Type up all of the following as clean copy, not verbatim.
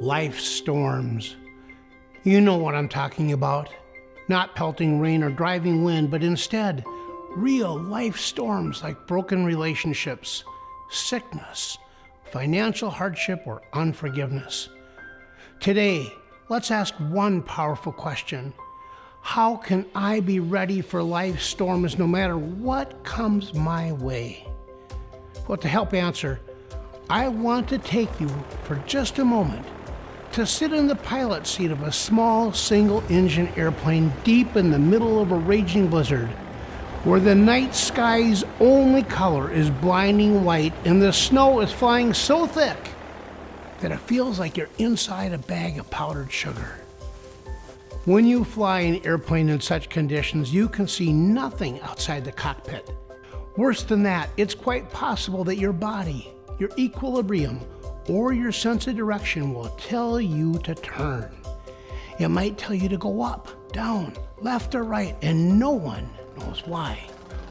life storms. You know what I'm talking about. Not pelting rain or driving wind, but instead, real life storms like broken relationships, sickness, financial hardship, or unforgiveness. Today, let's ask one powerful question. How can I be ready for life storms no matter what comes my way? Well, to help answer, I want to take you for just a moment to sit in the pilot seat of a small single-engine airplane deep in the middle of a raging blizzard, where the night sky's only color is blinding white and the snow is flying so thick that it feels like you're inside a bag of powdered sugar. When you fly an airplane in such conditions, you can see nothing outside the cockpit. Worse than that, it's quite possible that your body, your equilibrium, or your sense of direction will tell you to turn. It might tell you to go up, down, left or right, and no one knows why.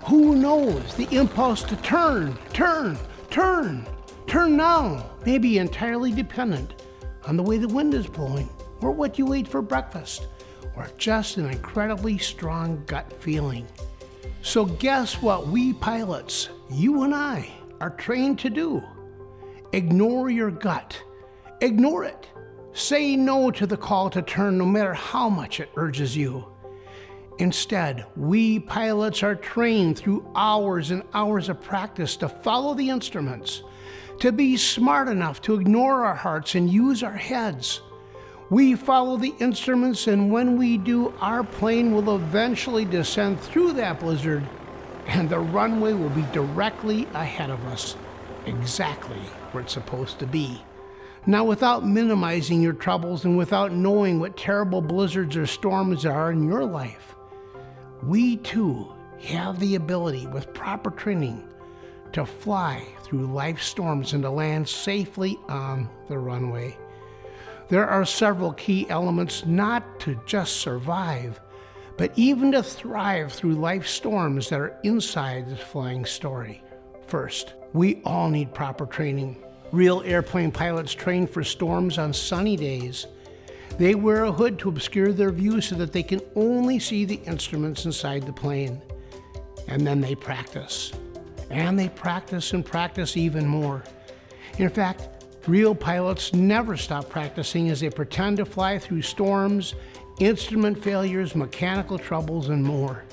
Who knows? The impulse to turn now may be entirely dependent on the way the wind is blowing, or what you ate for breakfast, or just an incredibly strong gut feeling. So guess what we pilots, you and I, are trained to do? Ignore your gut. Ignore it. Say no to the call to turn no matter how much it urges you. Instead, we pilots are trained through hours and hours of practice to follow the instruments, to be smart enough to ignore our hearts and use our heads. We follow the instruments, and when we do, our plane will eventually descend through that blizzard, and the runway will be directly ahead of us, exactly where it's supposed to be. Now, without minimizing your troubles and without knowing what terrible blizzards or storms are in your life, we too have the ability, with proper training, to fly through life storms and to land safely on the runway. There are several key elements not to just survive, but even to thrive through life storms that are inside this flying story. First, we all need proper training. Real airplane pilots train for storms on sunny days. They wear a hood to obscure their view so that they can only see the instruments inside the plane. And then they practice. And they practice and practice even more. In fact, real pilots never stop practicing as they pretend to fly through storms, instrument failures, mechanical troubles, and more.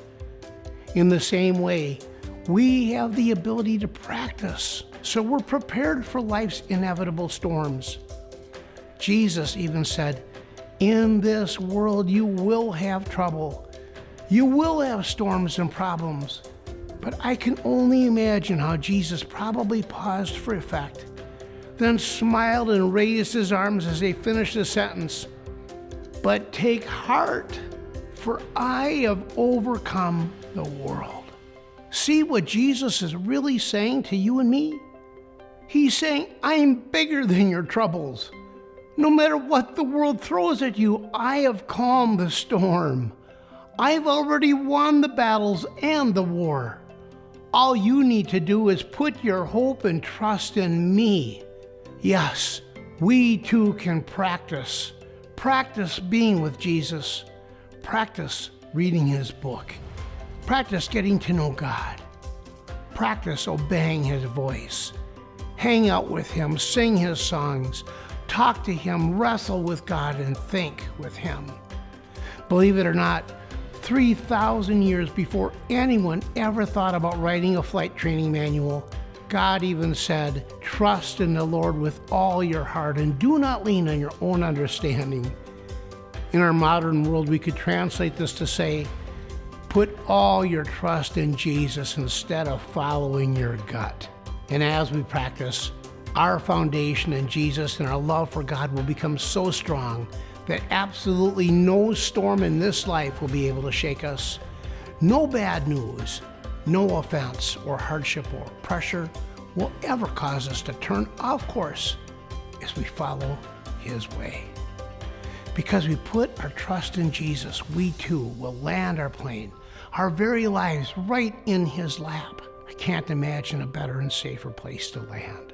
In the same way, we have the ability to practice, so we're prepared for life's inevitable storms. Jesus even said, "In this world you will have trouble. You will have storms and problems." But I can only imagine how Jesus probably paused for effect, then smiled and raised his arms as they finished the sentence. "But take heart, for I have overcome the world." See what Jesus is really saying to you and me? He's saying, I'm bigger than your troubles. No matter what the world throws at you, I have calmed the storm. I've already won the battles and the war. All you need to do is put your hope and trust in me. Yes, we too can practice. Practice being with Jesus. Practice reading his book. Practice getting to know God. Practice obeying his voice. Hang out with him, sing his songs, talk to him, wrestle with God, and think with him. Believe it or not, 3,000 years before anyone ever thought about writing a flight training manual, God even said, "Trust in the Lord with all your heart and do not lean on your own understanding." In our modern world, we could translate this to say, put all your trust in Jesus instead of following your gut. And as we practice, our foundation in Jesus and our love for God will become so strong that absolutely no storm in this life will be able to shake us. No bad news, no offense or hardship or pressure will ever cause us to turn off course as we follow his way. Because we put our trust in Jesus, we too will land our plane, our very lives right in his lap. I can't imagine a better and safer place to land.